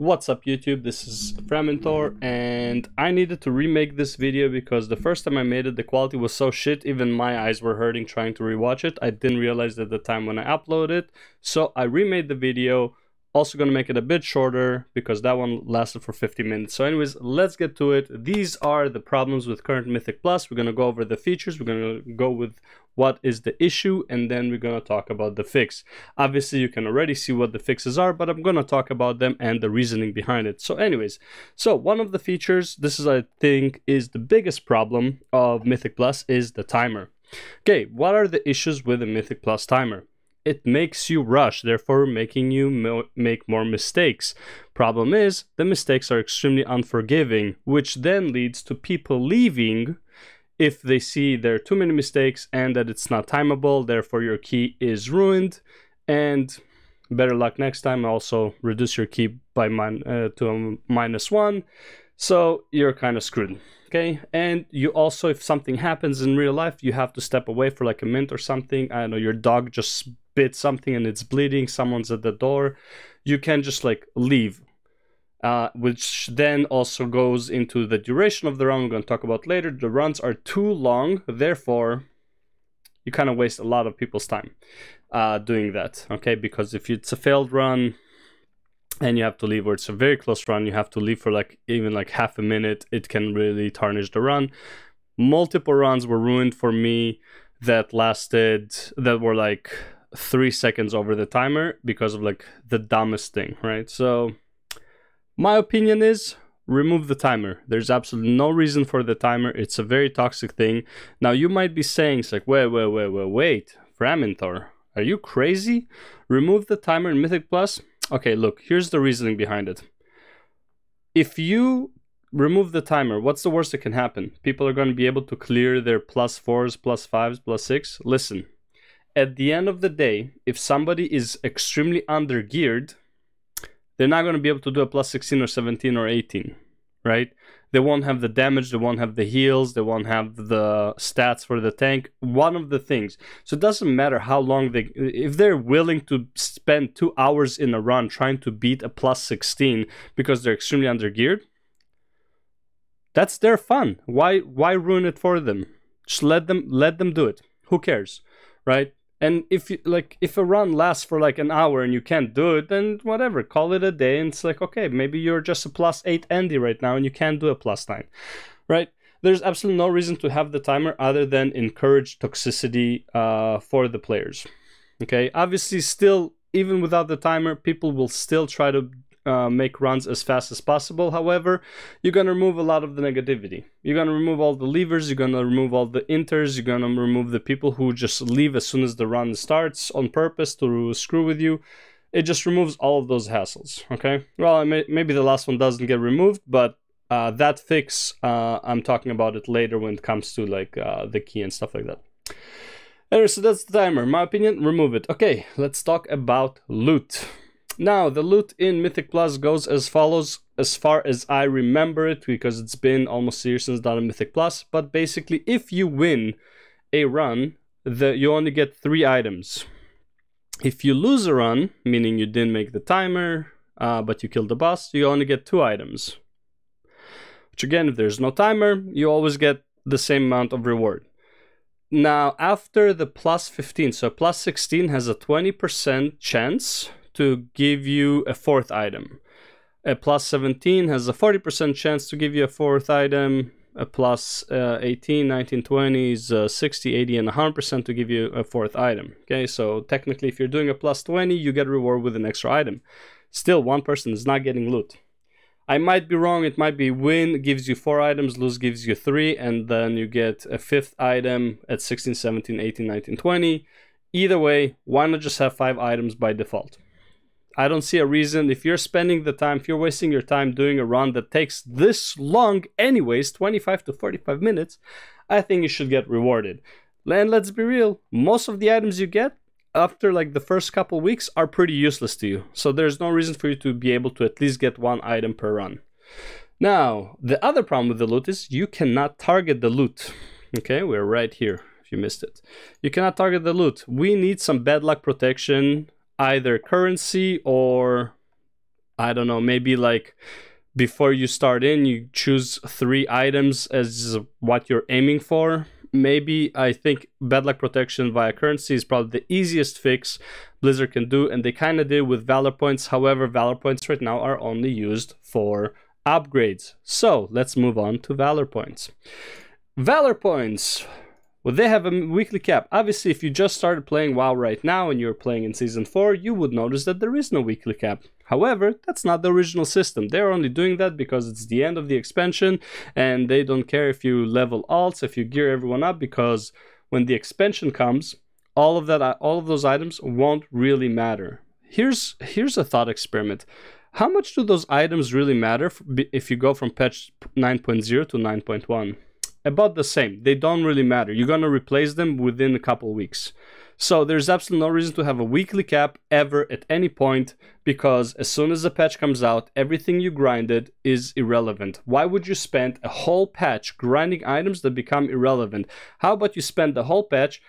What's up YouTube, this is Framentor, and I needed to remake this video because the first time I made it the quality was so shit, even my eyes were hurting trying to rewatch it. I didn't realize at the time when I uploaded, so I remade the video. Also gonna make it a bit shorter because that one lasted for 50 minutes. So anyways, let's get to it. These are the problems with current Mythic Plus. We're gonna go over the features, we're gonna go with what is the issue, and then we're gonna talk about the fix. Obviously you can already see what the fixes are, but I'm gonna talk about them and the reasoning behind it. So anyways, so one of the features, this is I think is the biggest problem of Mythic Plus, is the timer. Okay, what are the issues with the Mythic Plus timer? It makes you rush, therefore making you make more mistakes. Problem is, the mistakes are extremely unforgiving, which then leads to people leaving if they see there are too many mistakes and that it's not timeable, therefore your key is ruined, and better luck next time. Also reduce your key by to -1, so you're kind of screwed. Okay, and you also, if something happens in real life, you have to step away for like a minute or something. I don't know, your dog just bit something and it's bleeding, someone's at the door, you can just like leave, which then also goes into the duration of the run. We're going to talk about later. The runs are too long, therefore you kind of waste a lot of people's time doing that. Okay, because if it's a failed run and you have to leave, or it's a very close run, you have to leave for like even like half a minute, it can really tarnish the run. Multiple runs were ruined for me that were like 3 seconds over the timer because of like the dumbest thing, right? So my opinion is remove the timer. There's absolutely no reason for the timer. It's a very toxic thing. Now you might be saying, it's like, wait, Framentor, are you crazy? Remove the timer in Mythic Plus? Okay, look, here's the reasoning behind it. If you remove the timer, what's the worst that can happen? People are going to be able to clear their +4s, +5s, +6. Listen, at the end of the day, if somebody is extremely undergeared, they're not going to be able to do a +16 or 17 or 18, right? They won't have the damage, they won't have the heals, they won't have the stats for the tank, one of the things. So it doesn't matter how long if they're willing to spend 2 hours in a run trying to beat a +16 because they're extremely undergeared, that's their fun. Why ruin it for them? Just let them do it. Who cares, right? And if a run lasts for like an hour and you can't do it, then whatever, call it a day. And it's like, okay, maybe you're just a +8 Andy right now and you can't do a +9, right? There's absolutely no reason to have the timer other than encourage toxicity for the players. Okay, obviously, still, even without the timer, people will still try to make runs as fast as possible. However, you're going to remove a lot of the negativity. You're going to remove all the levers, you're going to remove all the inters, you're going to remove the people who just leave as soon as the run starts on purpose to screw with you. It just removes all of those hassles, okay? Well, maybe the last one doesn't get removed, but that fix, I'm talking about it later when it comes to like the key and stuff like that. Anyway, so that's the timer. My opinion, remove it. Okay, let's talk about loot. Now, the loot in Mythic Plus goes as follows, as far as I remember it, because it's been almost a year since done in Mythic Plus. But basically, if you win a run, you only get 3 items. If you lose a run, meaning you didn't make the timer, but you killed the boss, you only get 2 items. Which again, if there's no timer, you always get the same amount of reward. Now, after the +15, so +16 has a 20% chance to give you a 4th item. A +17 has a 40% chance to give you a 4th item. A +18, 19, 20 is 60, 80, and 100% to give you a 4th item. Okay, so technically if you're doing a +20, you get reward with an extra item. Still, one person is not getting loot. I might be wrong, it might be win gives you 4 items, lose gives you 3, and then you get a 5th item at 16, 17, 18, 19, 20. Either way, why not just have 5 items by default? I don't see a reason. If you're spending the time, if you're wasting your time doing a run that takes this long anyways, 25 to 45 minutes, I think you should get rewarded. And let's be real, most of the items you get after like the first couple weeks are pretty useless to you. So there's no reason for you to be able to at least get 1 item per run. Now, the other problem with the loot is you cannot target the loot. Okay, we're right here if you missed it. You cannot target the loot. We need some bad luck protection, either currency or I don't know, maybe like before you start in, you choose 3 items as what you're aiming for. Maybe I think bad luck protection via currency is probably the easiest fix Blizzard can do, and they kind of did with Valor Points. However, Valor Points right now are only used for upgrades. So let's move on to Valor Points. Valor Points. Well, they have a weekly cap. Obviously, if you just started playing WoW right now and you're playing in Season 4, you would notice that there is no weekly cap. However, that's not the original system. They're only doing that because it's the end of the expansion, and they don't care if you level alts, if you gear everyone up, because when the expansion comes, all of those items won't really matter. Here's a thought experiment. How much do those items really matter if you go from patch 9.0 to 9.1? About the same. They don't really matter. You're going to replace them within a couple weeks. So there's absolutely no reason to have a weekly cap ever at any point, because as soon as the patch comes out, everything you grinded is irrelevant. Why would you spend a whole patch grinding items that become irrelevant? How about you spend the whole patch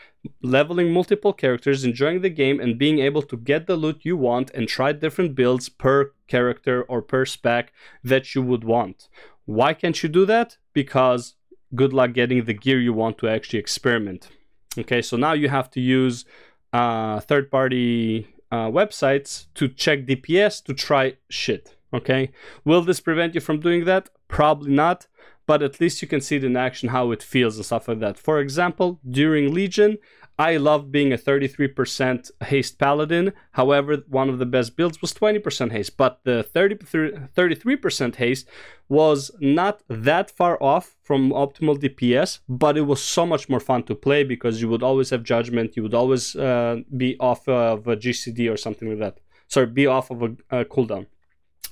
leveling multiple characters, enjoying the game, and being able to get the loot you want and try different builds per character or per spec that you would want? Why can't you do that? Because good luck getting the gear you want to actually experiment. Okay, so now you have to use third-party websites to check DPS to try shit. Okay, will this prevent you from doing that? Probably not, but at least you can see it in action, how it feels and stuff like that. For example, during Legion, I loved being a 33% haste paladin. However, one of the best builds was 20% haste, but the 33% haste was not that far off from optimal DPS, but it was so much more fun to play because you would always have judgment, you would always be off of a GCD or something like that. Sorry, be off of a cooldown.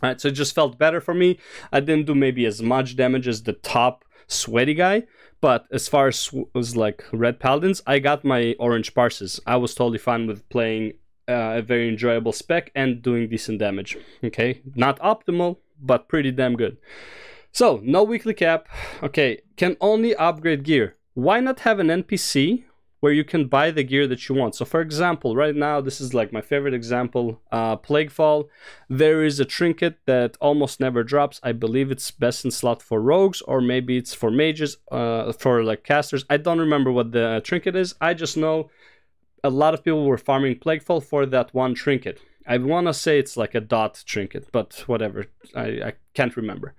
All right, so it just felt better for me. I didn't do maybe as much damage as the top sweaty guy, but as far as like red paladins, I got my orange parses. I was totally fine with playing a very enjoyable spec and doing decent damage. Okay, not optimal, but pretty damn good. So no weekly cap. Okay, can only upgrade gear. Why not have an NPC where you can buy the gear that you want? So for example, right now, this is like my favorite example, Plaguefall. There is a trinket that almost never drops. I believe it's best in slot for rogues, or maybe it's for mages, for like casters. I don't remember what the trinket is. I just know a lot of people were farming Plaguefall for that one trinket. I want to say it's like a dot trinket, but whatever, I can't remember.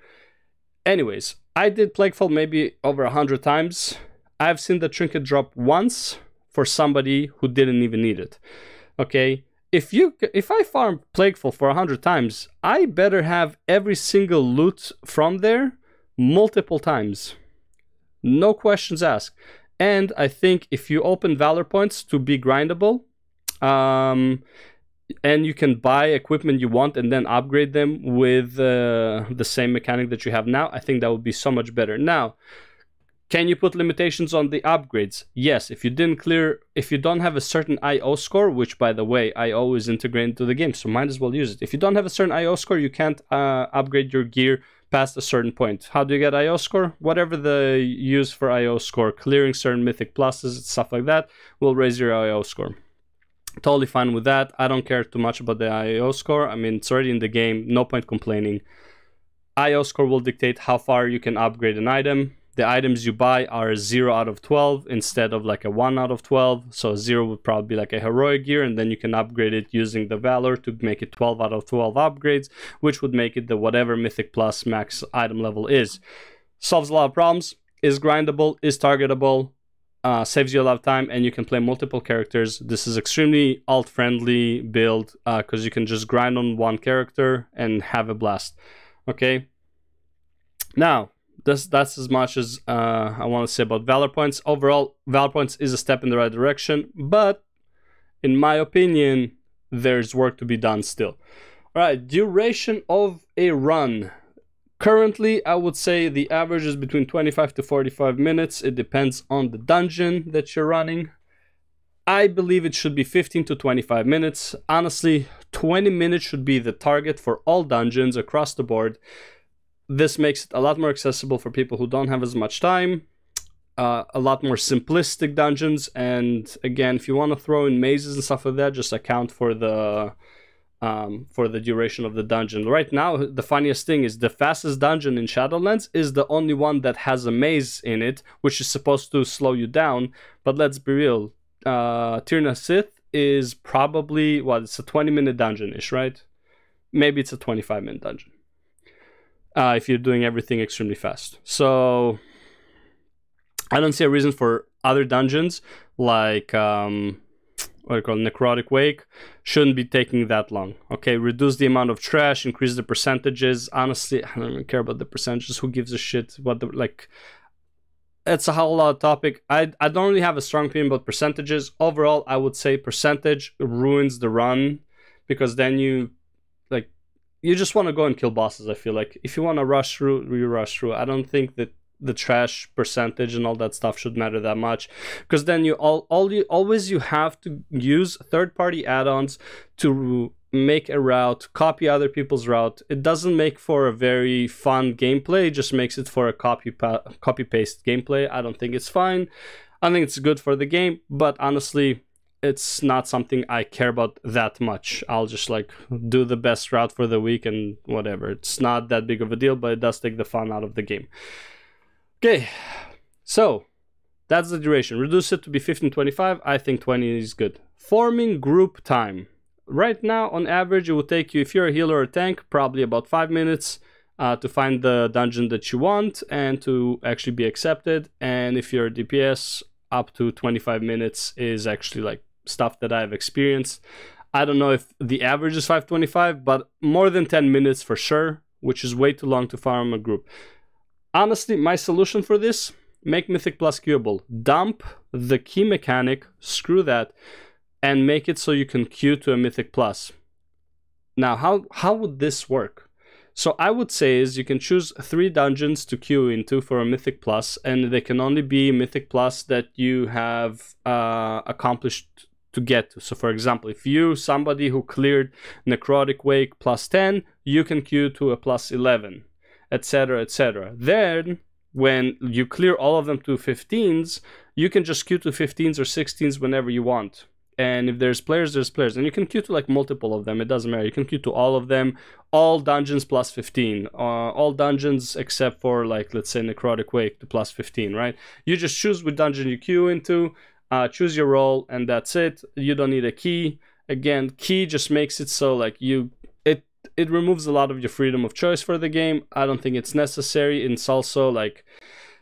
Anyways, I did Plaguefall maybe over 100 times. I've seen the trinket drop once for somebody who didn't even need it. Okay, if I farm Plaguefall for 100 times, I better have every single loot from there multiple times. No questions asked. And I think if you open Valor Points to be grindable, and you can buy equipment you want and then upgrade them with the same mechanic that you have now, I think that would be so much better. Now, can you put limitations on the upgrades? Yes, if you don't have a certain IO score, which by the way, I always integrate into the game, so might as well use it. If you don't have a certain IO score, you can't upgrade your gear past a certain point. How do you get IO score? Whatever the use for IO score, clearing certain mythic pluses, stuff like that, will raise your IO score. Totally fine with that. I don't care too much about the IO score. I mean, it's already in the game, no point complaining. IO score will dictate how far you can upgrade an item. The items you buy are 0 out of 12 instead of like a 1 out of 12. So 0 would probably be like a heroic gear, and then you can upgrade it using the Valor to make it 12 out of 12 upgrades, which would make it the whatever Mythic Plus max item level is. Solves a lot of problems, is grindable, is targetable, saves you a lot of time, and you can play multiple characters. This is extremely alt-friendly build because you can just grind on one character and have a blast. Okay? Now, that's as much as I want to say about Valor Points. Overall, Valor Points is a step in the right direction, but in my opinion, there's work to be done still. All right, duration of a run. Currently, I would say the average is between 25 to 45 minutes. It depends on the dungeon that you're running. I believe it should be 15 to 25 minutes. Honestly, 20 minutes should be the target for all dungeons across the board. This makes it a lot more accessible for people who don't have as much time, a lot more simplistic dungeons, and again, if you want to throw in mazes and stuff like that, just account for the for the duration of the dungeon. Right now, the funniest thing is the fastest dungeon in Shadowlands is the only one that has a maze in it, which is supposed to slow you down. But let's be real, Tirna Sith is probably, what, it's a 20-minute dungeon-ish, right? Maybe it's a 25-minute dungeon. If you're doing everything extremely fast. So I don't see a reason for other dungeons like what do you call it, Necrotic Wake shouldn't be taking that long. Okay, reduce the amount of trash, increase the percentages. Honestly, I don't even care about the percentages. Who gives a shit what the, like, it's a whole lot of topic. I don't really have a strong opinion about percentages. Overall, I would say percentage ruins the run, because then you just want to go and kill bosses. I feel like if you want to rush through, you rush through. I don't think that the trash percentage and all that stuff should matter that much, because then you always have to use third-party add-ons to make a route, copy other people's route. It doesn't make for a very fun gameplay. It just makes it for a copy-paste gameplay. I don't think it's fine. I think it's good for the game, but honestly, it's not something I care about that much. I'll just like do the best route for the week and whatever. It's not that big of a deal, but it does take the fun out of the game. Okay, so that's the duration. Reduce it to be 15-25. I think 20 is good. Forming group time. Right now, on average, it will take you, if you're a healer or a tank, probably about 5 minutes to find the dungeon that you want and to actually be accepted. And if you're a DPS, up to 25 minutes is actually like stuff that I've experienced. I don't know if the average is 5:25, but more than 10 minutes for sure, which is way too long to farm a group. Honestly, my solution for this, make Mythic Plus queuable. Dump the key mechanic, screw that, and make it so you can queue to a Mythic Plus. Now, how would this work? So I would say is you can choose 3 dungeons to queue into for a Mythic Plus, and they can only be Mythic Plus that you have accomplished to get to. So for example, if you, somebody who cleared Necrotic Wake plus 10, you can queue to a plus 11, etc, etc. Then when you clear all of them to 15s, you can just queue to 15s or 16s whenever you want. And if there's players, there's players. And you can queue to like multiple of them. It doesn't matter. You can queue to all of them. All dungeons plus 15. All dungeons except for like, let's say Necrotic Wake to plus 15, right? You just choose which dungeon you queue into. Choose your role, and that's it. You don't need a key. Again, key just makes it so like it removes a lot of your freedom of choice for the game. I don't think it's necessary. It's also like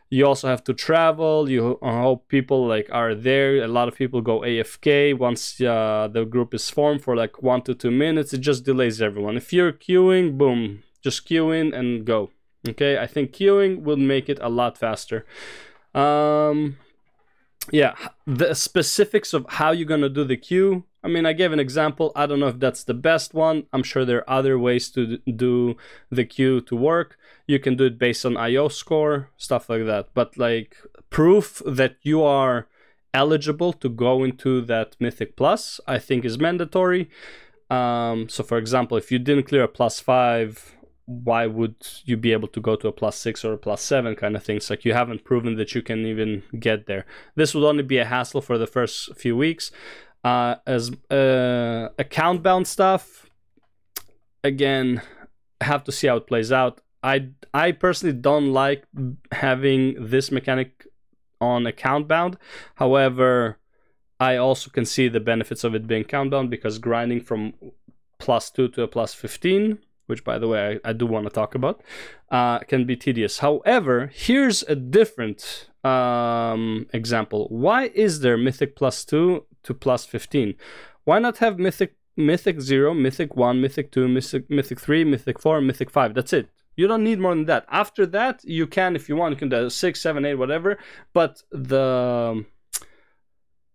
you also have to travel. You hope people like are there. A lot of people go AFK once the group is formed for like 1 to 2 minutes. It just delays everyone. If you're queuing, boom, just queue in and go. Okay, I think queuing will make it a lot faster. Yeah, the specifics of how you're gonna do the queue, I mean, I gave an example. I don't know if that's the best one. I'm sure there are other ways to do the queue to work. You can do it based on IO score, stuff like that. But like proof that you are eligible to go into that Mythic Plus, I think is mandatory. So for example, if you didn't clear a plus 5, why would you be able to go to a plus 6 or a plus 7 kind of things? Like you haven't proven that you can even get there. This would only be a hassle for the first few weeks. As account bound stuff, again, have to see how it plays out. I personally don't like having this mechanic on account bound. However, I also can see the benefits of it being count bound, because grinding from plus 2 to a plus 15, which by the way I do want to talk about, can be tedious. However, here's a different example. Why is there Mythic plus 2 to plus 15? Why not have Mythic 0, Mythic 1, Mythic 2, Mythic 3, Mythic 4, Mythic 5? That's it. You don't need more than that. After that, you can, if you want, you can do 6, 7, 8, whatever. But the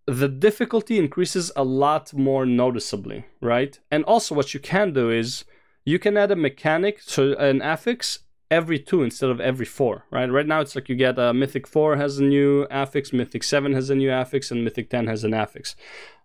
difficulty increases a lot more noticeably, right? And also what you can do is you can add a mechanic, so an affix, every 2 instead of every 4, right? Right now it's like you get Mythic 4 has a new affix, Mythic 7 has a new affix, and Mythic 10 has an affix.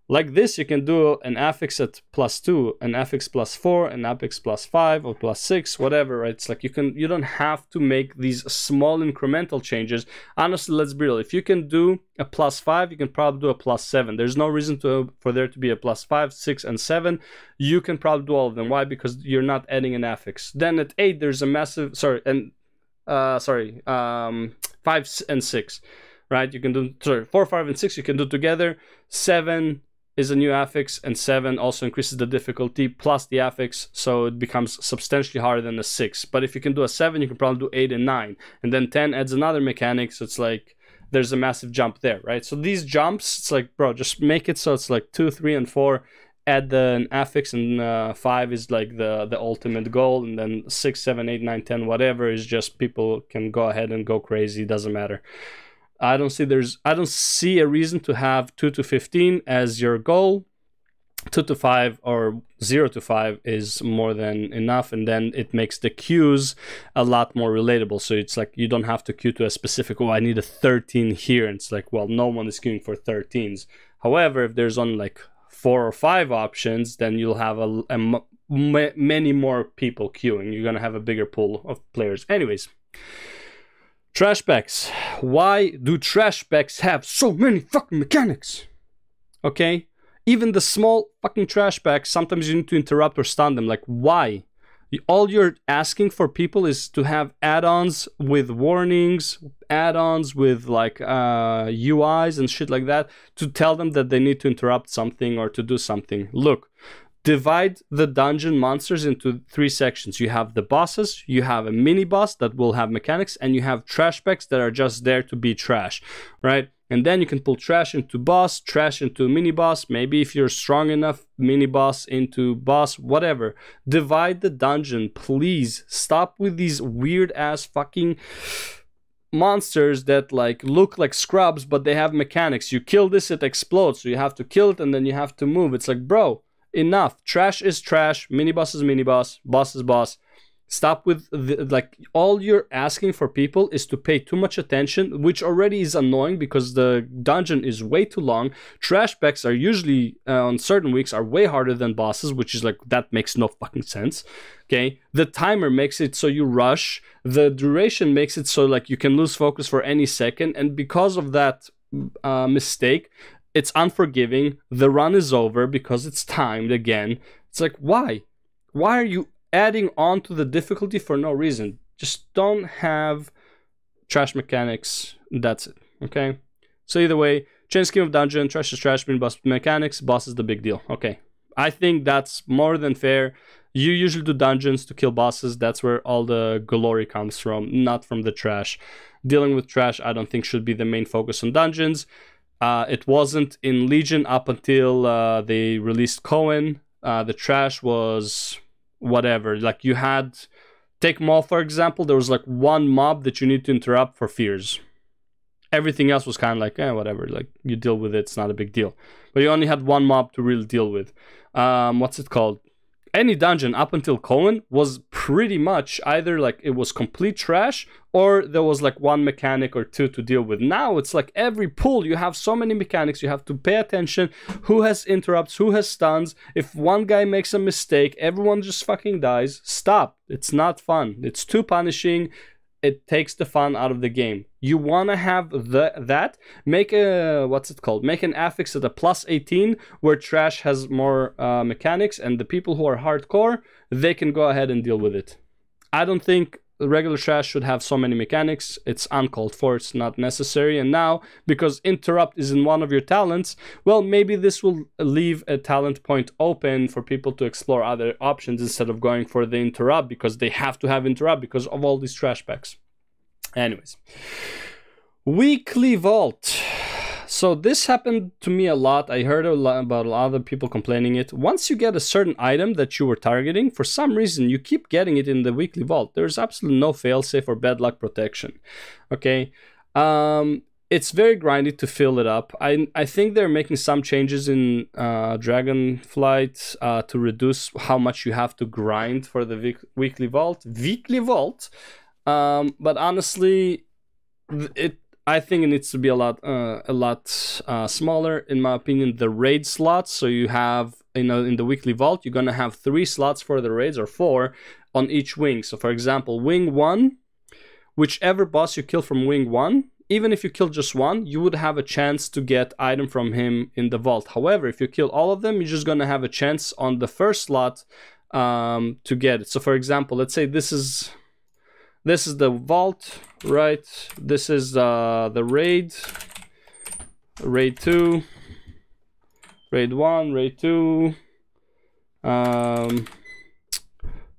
Like this, you can do an affix at +2, an affix +4, an affix +5 or +6, whatever, right? It's like you don't have to make these small incremental changes. Honestly, let's be real. If you can do a +5, you can probably do a +7. There's no reason for there to be a +5, 6, and 7. You can probably do all of them. Why? Because you're not adding an affix. Then at 8, there's a massive, 5 and 6, right? You can do 4, 5, and 6. You can do together. 7 is a new affix, and 7 also increases the difficulty plus the affix, so it becomes substantially harder than a 6. But if you can do a 7, you can probably do 8 and 9, and then 10 adds another mechanic, so it's like there's a massive jump there, right? So these jumps, it's like, bro, just make it so it's like 2, 3, and 4, add an affix, and 5 is like the ultimate goal, and then 6, 7, 8, 9, 10, whatever is just people can go ahead and go crazy, doesn't matter. I don't see a reason to have 2 to 15 as your goal. 2 to 5 or 0 to 5 is more than enough, and then it makes the queues a lot more relatable. So it's like you don't have to queue to a specific, oh, I need a 13 here, and it's like, well, no one is queuing for 13s. However, if there's only like 4 or 5 options, then you'll have many more people queuing. You're gonna have a bigger pool of players. Anyways, trash packs. Why do trash packs have so many fucking mechanics? Okay? Even the small fucking trash packs, sometimes you need to interrupt or stun them. Like, why? All you're asking for people is to have add-ons with warnings, add-ons with like UIs and shit like that, to tell them that they need to interrupt something or to do something. Look, divide the dungeon monsters into 3 sections. You have the bosses, you have a mini boss that will have mechanics, and you have trash packs that are just there to be trash, right? And then you can pull trash into boss, trash into mini boss, maybe if you're strong enough, mini boss into boss, whatever. Divide the dungeon, please. Stop with these weird ass fucking monsters that like look like scrubs, but they have mechanics. You kill this, it explodes, so you have to kill it and then you have to move. It's like, bro, enough. Trash is trash, mini boss is mini boss, boss is boss. Stop with like, all you're asking for people is to pay too much attention, which already is annoying because the dungeon is way too long. Trash packs are usually on certain weeks are way harder than bosses, which is like, that makes no fucking sense. Okay, the timer makes it so you rush. The duration makes it so like you can lose focus for any second, and because of that mistake, it's unforgiving. The run is over because it's timed again. It's like, why are you adding on to the difficulty for no reason? Just don't have trash mechanics. That's it. Okay, so either way, change scheme of dungeon, trash is trash, mini boss mechanics, boss is the big deal. Okay, I think that's more than fair. You usually do dungeons to kill bosses. That's where all the glory comes from, not from the trash. Dealing with trash, I don't think should be the main focus on dungeons. It wasn't in Legion up until they released Cohen. The trash was whatever. Like, you had, take Maul for example, there was like one mob that you need to interrupt for fears. Everything else was kind of like, whatever, like you deal with it, it's not a big deal. But you only had one mob to really deal with. What's it called? Any dungeon up until Cohen was pretty much either like it was complete trash or there was like one mechanic or two to deal with. Now it's like every pull you have so many mechanics, you have to pay attention who has interrupts, who has stuns. If one guy makes a mistake, everyone just fucking dies. Stop. It's not fun. It's too punishing. It takes the fun out of the game. You want to have that, make a, what's it called? Make an affix at a +18 where trash has more mechanics, and the people who are hardcore, they can go ahead and deal with it. I don't think regular trash should have so many mechanics. It's uncalled for, it's not necessary. And now, because interrupt is in one of your talents, well, maybe this will leave a talent point open for people to explore other options instead of going for the interrupt because they have to have interrupt because of all these trash packs. Anyways, weekly vault. So this happened to me a lot. I heard a lot about a lot of people complaining it. Once you get a certain item that you were targeting, for some reason you keep getting it in the weekly vault. There's absolutely no failsafe or bad luck protection. Okay, it's very grindy to fill it up. I think they're making some changes in Dragonflight to reduce how much you have to grind for the weekly vault. But honestly, I think it needs to be a lot smaller, in my opinion. The raid slots, so you have, you know, in the weekly vault, you're gonna have 3 slots for the raids, or 4 on each wing. So for example, wing 1, whichever boss you kill from wing 1, even if you kill just one, you would have a chance to get item from him in the vault. However, if you kill all of them, you're just gonna have a chance on the first slot to get it. So for example, let's say this is the vault, right? This is the raid 2, raid 1, raid 2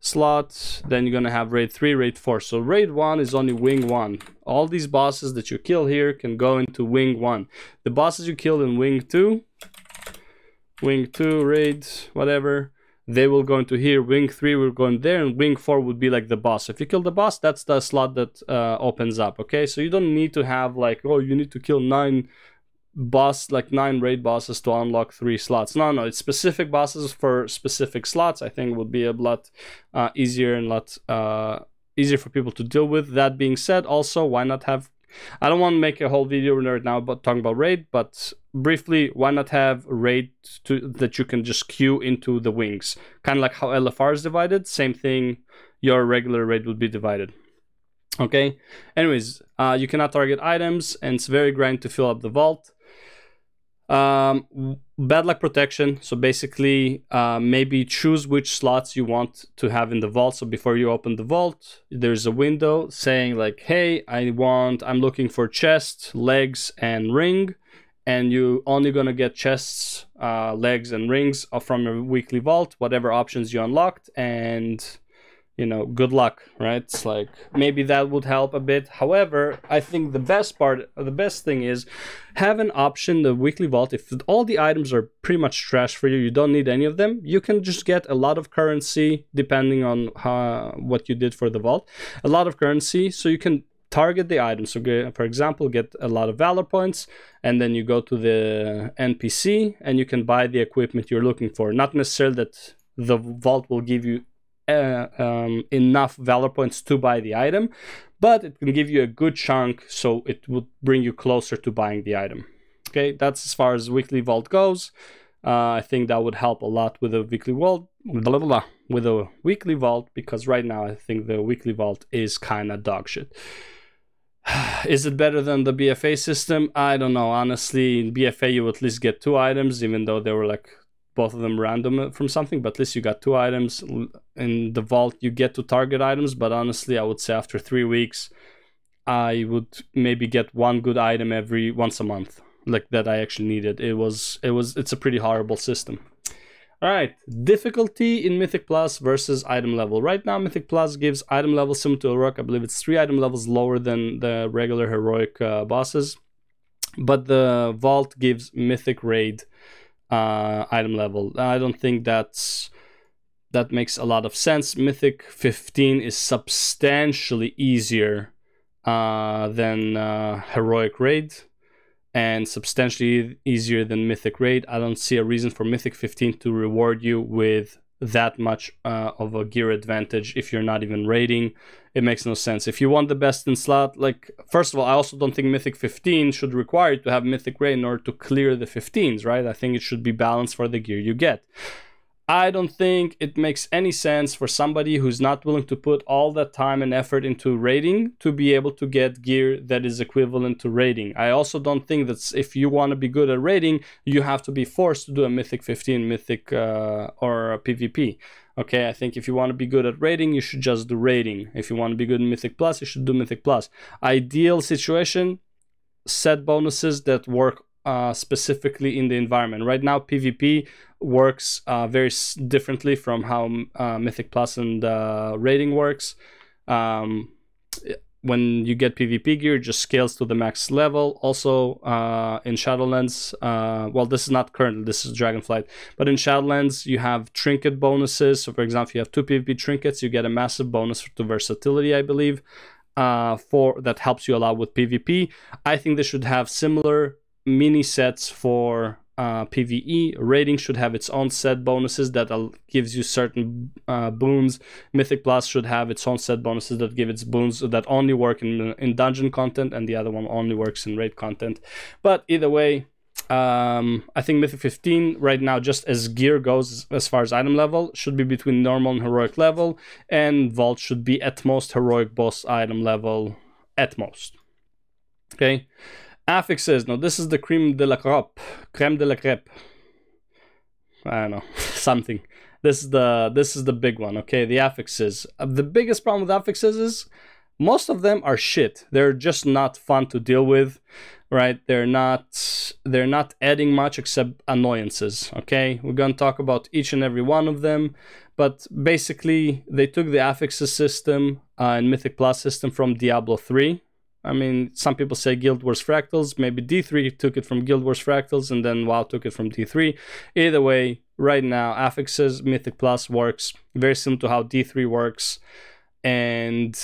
slot. Then you're gonna have raid 3, raid 4. So raid 1 is only wing 1. All these bosses that you kill here can go into wing 1. The bosses you kill in wing 2 raid, whatever, they will go into here. Wing 3 will go in there, and wing 4 would be like the boss. If you kill the boss, that's the slot that opens up. Okay, so you don't need to have like, oh, you need to kill 9 raid bosses to unlock 3 slots. No, it's specific bosses for specific slots. I think would be a lot easier and easier for people to deal with. That being said, also, why not have, I don't want to make a whole video right now about talking about raid, but briefly, why not have raid that you can just queue into the wings? Kind of like how LFR is divided, same thing, your regular raid would be divided. Okay, anyways, you cannot target items, and it's very grindy to fill up the vault. Bad luck protection, so basically maybe choose which slots you want to have in the vault. So before you open the vault, there's a window saying like, hey, I'm looking for chest, legs, and ring, and you only gonna get chests, legs, and rings from your weekly vault, whatever options you unlocked, and you know, good luck, right? It's like, maybe that would help a bit. However, I think the best thing is have an option, the weekly vault. If all the items are pretty much trash for you, you don't need any of them, you can just get a lot of currency, depending on what you did for the vault. A lot of currency, so you can target the items. So for example, get a lot of Valor Points, and then you go to the NPC, and you can buy the equipment you're looking for. Not necessarily that the vault will give you enough Valor Points to buy the item, but it can give you a good chunk, so it would bring you closer to buying the item. Okay, that's as far as weekly vault goes. I think that would help a lot with a weekly vault, because right now I think the weekly vault is kind of dog shit. Is it better than the BFA system? I don't know, honestly. In BFA you at least get 2 items, even though they were like both of them random from something, but at least you got 2 items. In the vault you get to target items, but honestly I would say after 3 weeks I would maybe get 1 good item once a month, like that I actually needed. It's a pretty horrible system. All right, difficulty in Mythic Plus versus item level. Right now Mythic Plus gives item level similar to Heroic. I believe it's 3 item levels lower than the regular Heroic bosses, but the vault gives Mythic Raid item level. I don't think that makes a lot of sense. Mythic 15 is substantially easier than Heroic Raid, and substantially easier than Mythic Raid. I don't see a reason for Mythic 15 to reward you with that much of a gear advantage if you're not even raiding. It makes no sense. If you want the best in slot, like, first of all, I also don't think Mythic 15 should require you to have Mythic Raid in order to clear the 15s, right? I think it should be balanced for the gear you get. I don't think it makes any sense for somebody who's not willing to put all that time and effort into raiding to be able to get gear that is equivalent to raiding. I also don't think that if you want to be good at raiding, you have to be forced to do a Mythic 15 Mythic or a PvP. Okay, I think if you want to be good at raiding, you should just do raiding. If you want to be good in Mythic Plus, you should do Mythic Plus. Ideal situation, set bonuses that work specifically in the environment. Right now, PvP works very differently from how Mythic Plus and raiding works. When you get PvP gear, it just scales to the max level. Also, in Shadowlands, well, this is not currently, this is Dragonflight, but in Shadowlands, you have trinket bonuses. So, for example, you have 2 PvP trinkets, you get a massive bonus to versatility, I believe, that helps you a lot with PvP. I think they should have similar mini sets for PvE. Rating should have its own set bonuses that gives you certain boons. Mythic Plus should have its own set bonuses that give its boons that only work in dungeon content, and the other one only works in raid content. But either way, I think Mythic 15 right now, just as gear goes, as far as item level, should be between normal and heroic level, and Vault should be at most heroic boss item level, at most. Okay. Affixes. Now this is the creme de la crêpe. Creme de la crêpe. I don't know. Something. This is the big one. Okay, the affixes. The biggest problem with affixes is most of them are shit. They're just not fun to deal with, right? They're not adding much except annoyances. Okay, we're gonna talk about each and every one of them, but basically they took the affixes system and Mythic Plus system from Diablo 3. I mean, some people say Guild Wars Fractals. Maybe D3 took it from Guild Wars Fractals, and then WoW took it from D3. Either way, right now, Affixes Mythic Plus works very similar to how D3 works. And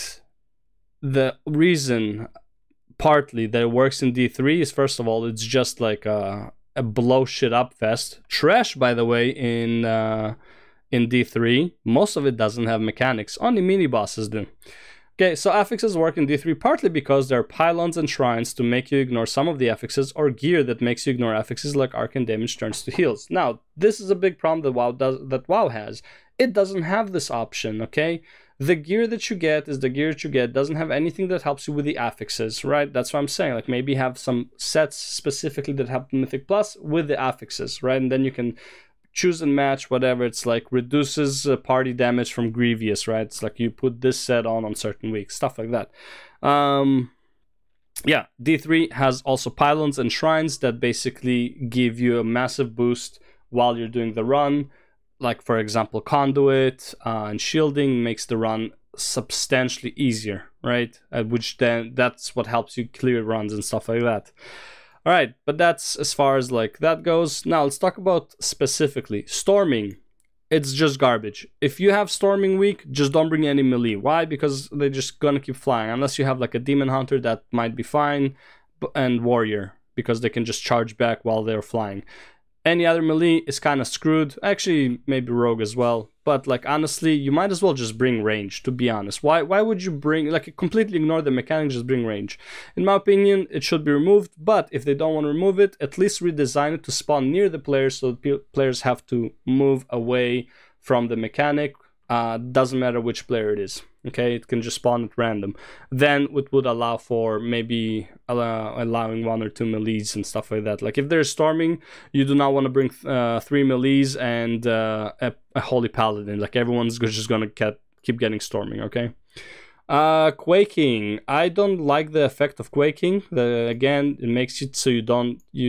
the reason, partly, that it works in D3 is, first of all, it's just like a blow shit up fest. Trash, by the way, in D3. Most of it doesn't have mechanics. Only mini bosses do. Okay, so affixes work in D3 partly because there are pylons and shrines to make you ignore some of the affixes, or gear that makes you ignore affixes like arcane damage turns to heals. Now, this is a big problem that WoW has. It doesn't have this option, okay? The gear that you get is the gear that you get. Doesn't have anything that helps you with the affixes, right? That's what I'm saying. Like maybe have some sets specifically that have Mythic Plus with the affixes, right? And then you can choose and match whatever. It's like reduces party damage from Grievous, right? It's like you put this set on certain weeks, stuff like that. Yeah, D3 has also pylons and shrines that basically give you a massive boost while you're doing the run. Like, for example, Conduit and Shielding makes the run substantially easier, right? Which then, that's what helps you clear runs and stuff like that. All right, but that's as far as like that goes. Now let's talk about specifically Storming. It's just garbage. If you have Storming week, just don't bring any melee. Why? Because they're just gonna keep flying. Unless you have like a Demon Hunter, that might be fine, and Warrior, because they can just charge back while they're flying. Any other melee is kind of screwed. Actually, maybe Rogue as well. But like honestly, you might as well just bring range, to be honest. Why would you bring, like, completely ignore the mechanic, just bring range? In my opinion, it should be removed, but if they don't want to remove it, at least redesign it to spawn near the players so that players have to move away from the mechanic. Doesn't matter which player it is. Okay, it can just spawn at random. Then it would allow for maybe allowing 1 or 2 melees and stuff like that. Like if there's Storming, you do not want to bring 3 melees and a Holy Paladin. Like everyone's just gonna keep getting Storming. Okay. Quaking. I don't like the effect of Quaking. Again, it makes it so you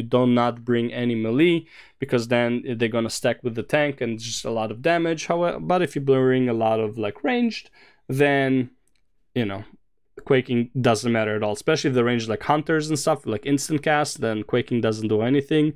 do not bring any melee, because then they're gonna stack with the tank and just a lot of damage. However, but if you bring a lot of like ranged, then you know, Quaking doesn't matter at all. Especially if the range like hunters and stuff, like instant cast, then Quaking doesn't do anything.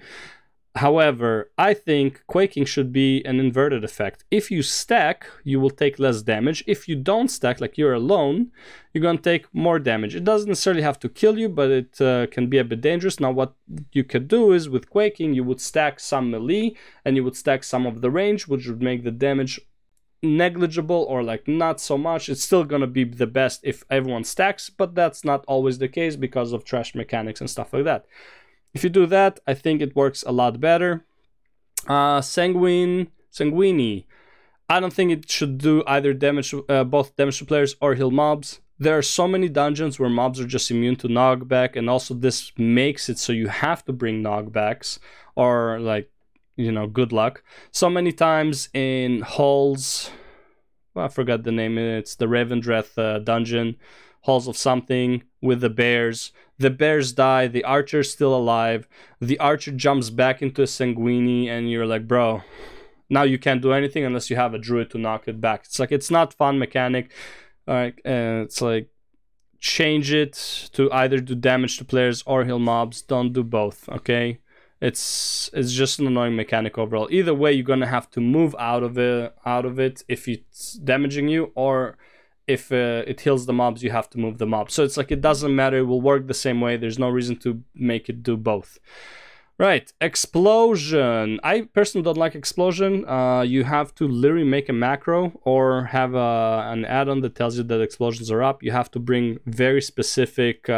However, I think Quaking should be an inverted effect. If you stack, you will take less damage. If you don't stack, like you're alone, you're going to take more damage. It doesn't necessarily have to kill you, but it can be a bit dangerous. Now, what you could do is with Quaking, you would stack some melee and you would stack some of the range, which would make the damage negligible or like not so much. It's still going to be the best if everyone stacks, but that's not always the case because of trash mechanics and stuff like that. If you do that, I think it works a lot better. Sanguini. I don't think it should do either damage, both damage to players or heal mobs. There are so many dungeons where mobs are just immune to knockback, and also this makes it so you have to bring knockbacks or like, you know, good luck. So many times in halls, well, I forgot the name. It's the Ravendreth dungeon. Halls of something with the bears. The bears die, the archer's still alive, the archer jumps back into a Sanguini, and you're like, bro, now you can't do anything unless you have a druid to knock it back. It's like, it's not fun mechanic. Alright, it's like, change it to either do damage to players or heal mobs. Don't do both, okay? It's just an annoying mechanic overall. Either way, you're gonna have to move out of it if it's damaging you, or if it heals the mobs, you have to move the mobs. So it's like, it doesn't matter, it will work the same way. There's no reason to make it do both. Right, explosion. I personally don't like explosion. You have to literally make a macro or have an add-on that tells you that explosions are up. You have to bring very specific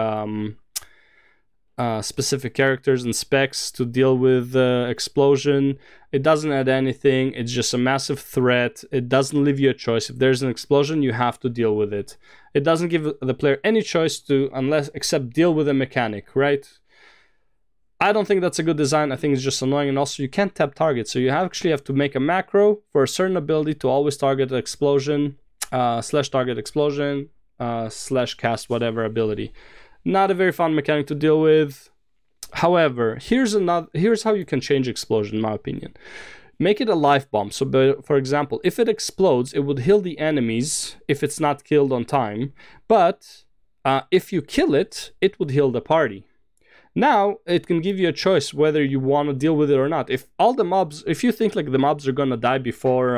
specific characters and specs to deal with explosion. It doesn't add anything. It's just a massive threat. It doesn't leave you a choice. If there's an explosion, you have to deal with it. It doesn't give the player any choice to except deal with a mechanic, right? I don't think that's a good design. I think it's just annoying, and also you can't tap target, so you actually have to make a macro for a certain ability to always target the explosion, slash target explosion, slash cast whatever ability. Not a very fun mechanic to deal with. However, here's how you can change explosion, in my opinion. Make it a life bomb. So, for example, if it explodes, it would heal the enemies if it's not killed on time. But if you kill it, it would heal the party. Now, it can give you a choice whether you want to deal with it or not. If you think like the mobs are gonna die before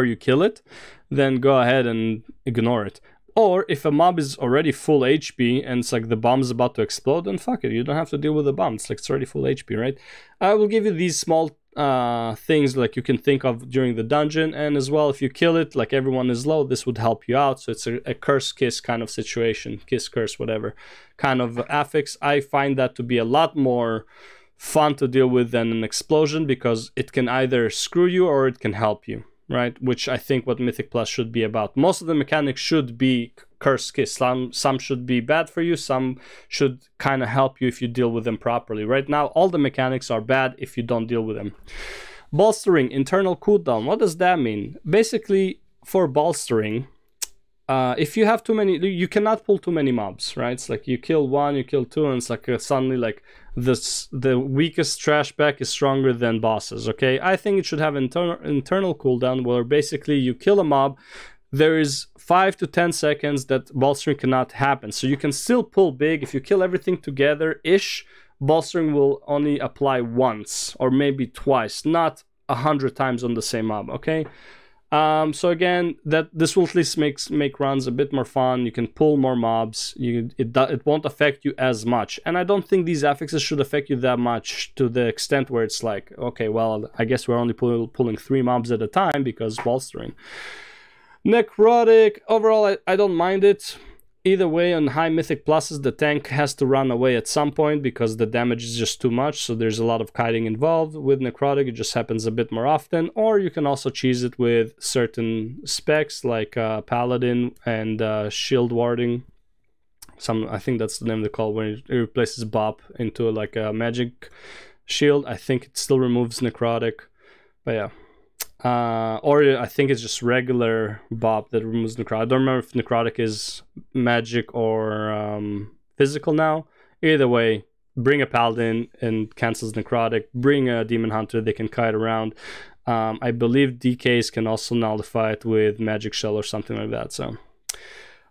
you kill it, then go ahead and ignore it. Or if a mob is already full HP and it's like the bomb's about to explode, then fuck it, you don't have to deal with the bomb. It's like it's already full HP, right? I will give you these small things like you can think of during the dungeon, and as well if you kill it like everyone is low, this would help you out. So it's a curse kiss kind of situation, kiss curse whatever kind of affix. I find that to be a lot more fun to deal with than an explosion, because it can either screw you or it can help you, right? Which I think what Mythic Plus should be about. Most of the mechanics should be curse kiss. Some should be bad for you, some should kind of help you if you deal with them properly. Right now, all the mechanics are bad if you don't deal with them. Bolstering, internal cooldown. What does that mean? Basically, for bolstering, if you have too many, you cannot pull too many mobs, right? It's like you kill one, you kill two, and it's like suddenly like the weakest trash pack is stronger than bosses, okay? I think it should have internal cooldown where basically you kill a mob, there is 5 to 10 seconds that bolstering cannot happen. So you can still pull big. If you kill everything together-ish, bolstering will only apply once or maybe twice, not 100 times on the same mob, okay? So again, this will at least make runs a bit more fun. You can pull more mobs. It won't affect you as much. And I don't think these affixes should affect you that much to the extent where it's like, okay, well, I guess we're only pulling 3 mobs at a time because bolstering. Necrotic, overall, I don't mind it. Either way, on high Mythic Pluses, the tank has to run away at some point because the damage is just too much, so there's a lot of kiting involved. With Necrotic, it just happens a bit more often, or you can also cheese it with certain specs like Paladin and Shield Warding. I think that's the name they call when it replaces Bop into like a magic shield. I think it still removes Necrotic, but yeah. Or I think it's just regular Bop that removes Necrotic. I don't remember if Necrotic is magic or physical now. Either way, bring a Paladin and cancels Necrotic. Bring a Demon Hunter, they can kite around. I believe DKs can also nullify it with Magic Shell or something like that. So,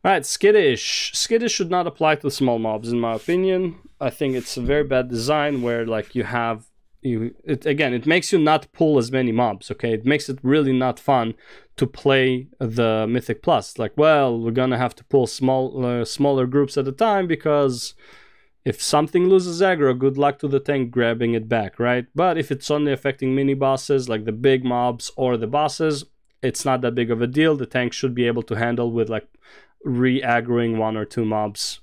alright, Skittish. Skittish should not apply to small mobs, in my opinion. I think it's a very bad design where like you have it makes you not pull as many mobs, okay? It makes it really not fun to play the Mythic Plus. Like, well, we're gonna have to pull smaller groups at a time because if something loses aggro, good luck to the tank grabbing it back, right? But if it's only affecting mini bosses like the big mobs or the bosses, it's not that big of a deal. The tank should be able to handle with like re-aggroing 1 or 2 mobs,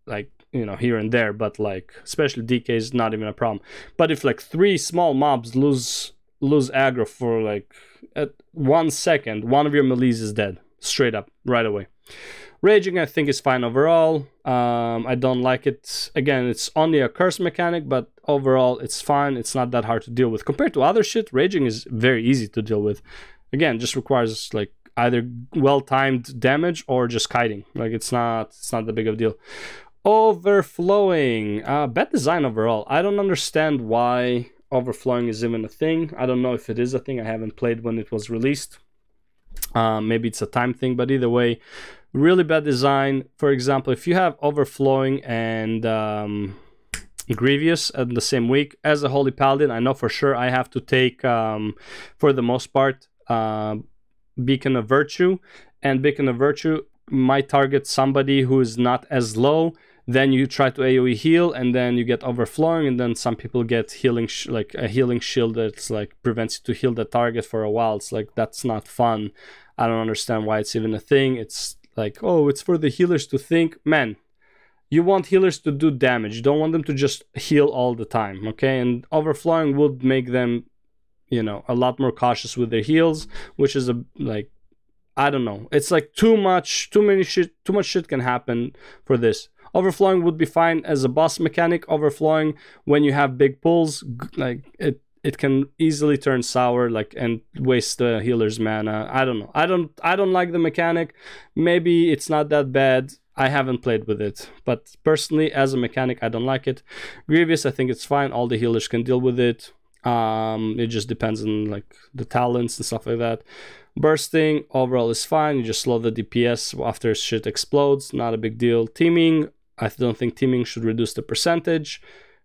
like, you know, here and there, but like especially DK is not even a problem. But if like 3 small mobs lose aggro for like at 1 second, one of your melees is dead straight up right away. Raging, I think, is fine overall. I don't like it. Again, it's only a curse mechanic, but overall it's fine. It's not that hard to deal with compared to other shit. Raging is very easy to deal with. Again, just requires like either well-timed damage or just kiting. Like it's not that big of a deal. Overflowing, bad design overall. I don't understand why overflowing is even a thing. I don't know if it is a thing. I haven't played when it was released. Maybe it's a time thing, but either way, really bad design. For example, if you have overflowing and Grievous in the same week as a Holy Paladin, I know for sure I have to take, for the most part, Beacon of Virtue, and Beacon of Virtue might target somebody who is not as low. then you try to AoE heal, and then you get overflowing, and then some people get healing, like a healing shield that's like prevents you to heal the target for a while. It's like, that's not fun. I don't understand why it's even a thing. It's like, oh, it's for the healers to think. Man, you want healers to do damage. You don't want them to just heal all the time, okay? And overflowing would make them, you know, a lot more cautious with their heals, which is like, I don't know. It's like too much shit can happen for this. Overflowing would be fine as a boss mechanic. Overflowing when you have big pulls, like it can easily turn sour, like, and waste the healer's mana. I don't know. I don't like the mechanic. Maybe it's not that bad. I haven't played with it, but personally, as a mechanic, I don't like it. Grievous, I think it's fine. All the healers can deal with it. It just depends on like the talents and stuff like that. Bursting overall is fine. You just slow the DPS after shit explodes. Not a big deal. Teaming, I don't think teaming should reduce the percentage,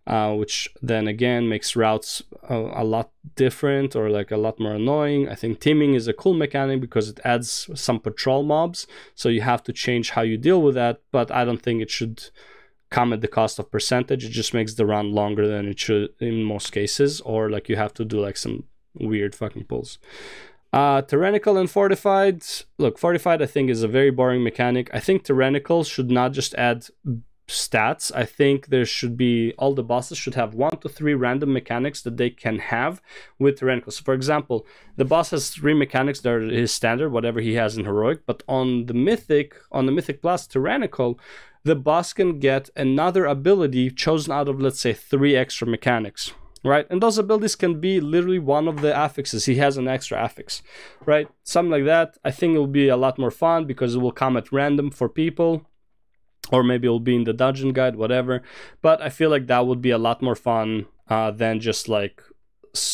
which then again makes routes a lot different or like a lot more annoying. I think teaming is a cool mechanic because it adds some patrol mobs, so you have to change how you deal with that, but I don't think it should come at the cost of percentage. It just makes the run longer than it should in most cases, or like you have to do like some weird fucking pulls. Tyrannical and Fortified. Look, Fortified I think is a very boring mechanic. I think Tyrannical should not just add stats. I think there should be, all the bosses should have 1 to 3 random mechanics that they can have with Tyrannical. So for example, the boss has 3 mechanics that are his standard, whatever he has in Heroic, but on the Mythic Plus Tyrannical, the boss can get another ability chosen out of, let's say, 3 extra mechanics, right? And those abilities can be literally one of the affixes. He has an extra affix, right? Something like that. I think it will be a lot more fun because it will come at random for people, or maybe it will be in the dungeon guide, whatever. But I feel like that would be a lot more fun than just like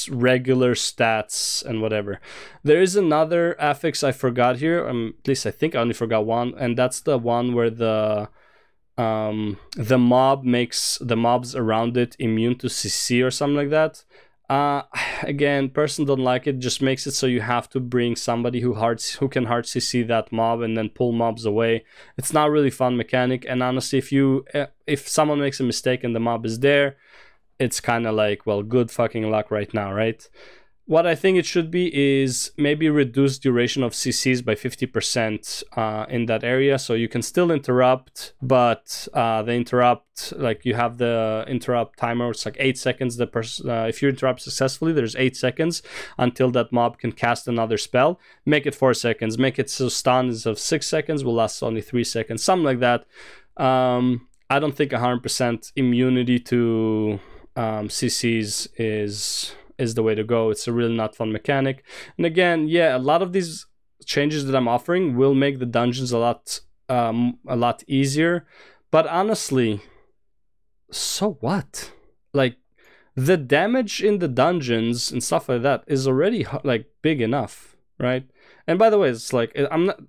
regular stats and whatever. There is another affix I forgot here. At least I think I only forgot one, and that's the one where the mob makes the mobs around it immune to CC or something like that. Again, person don't like it. Just makes it so you have to bring somebody who can hard CC that mob and then pull mobs away. It's not really fun mechanic, and honestly, if someone makes a mistake and the mob is there, it's kind of like, well, good fucking luck right now, right? What I think it should be is maybe reduce duration of CCs by 50% in that area, so you can still interrupt, but the interrupt, like you have the interrupt timer, it's like 8 seconds. If you interrupt successfully, there's 8 seconds until that mob can cast another spell. Make it 4 seconds. Make it so stuns of 6 seconds will last only 3 seconds, something like that. I don't think 100% immunity to CCs is the way to go. It's a really not fun mechanic. And again, yeah, a lot of these changes that I'm offering will make the dungeons a lot easier. But honestly, so what? Like, the damage in the dungeons and stuff like that is already like big enough, right? And by the way, it's like, I'm not.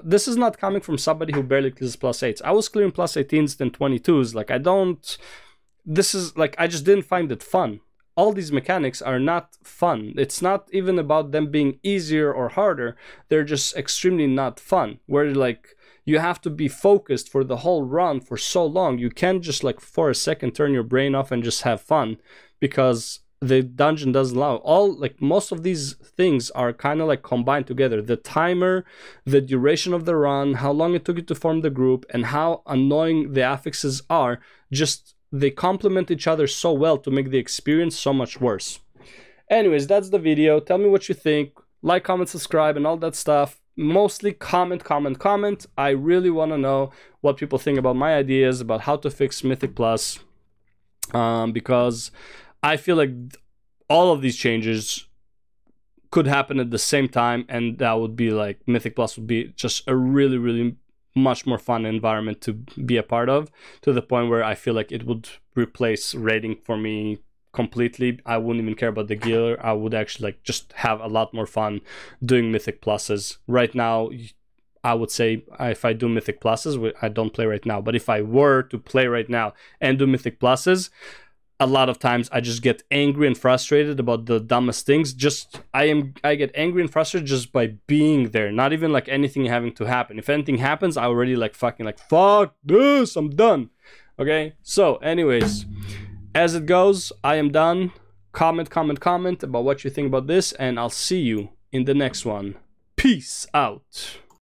This is not coming from somebody who barely clears +8s. I was clearing +18s and 22s. Like, this is like, I just didn't find it fun. All these mechanics are not fun. It's not even about them being easier or harder. They're just extremely not fun. Where like you have to be focused for the whole run for so long. You can't just like for a second turn your brain off and just have fun, because the dungeon doesn't allow. Most of these things are kind of like combined together. The timer, the duration of the run, how long it took you to form the group, and how annoying the affixes are. Just they complement each other so well to make the experience so much worse. Anyways, that's the video. Tell me what you think. Like, comment, subscribe, and all that stuff. Mostly comment. I really want to know what people think about my ideas about how to fix Mythic Plus, because I feel like all of these changes could happen at the same time, and that would be like, Mythic Plus would be just a really, really much more fun environment to be a part of, to the point where I feel like it would replace raiding for me completely. I wouldn't even care about the gear. I would actually like just have a lot more fun doing Mythic Pluses. Right now, I would say if I do Mythic Pluses, I don't play right now, but if I were to play right now and do Mythic Pluses, a lot of times I just get angry and frustrated about the dumbest things. I get angry and frustrated just by being there, not even like anything having to happen. If anything happens, I already like fucking like, fuck this, I'm done. Okay, so anyways, as it goes, I am done. Comment about what you think about this, and I'll see you in the next one. Peace out.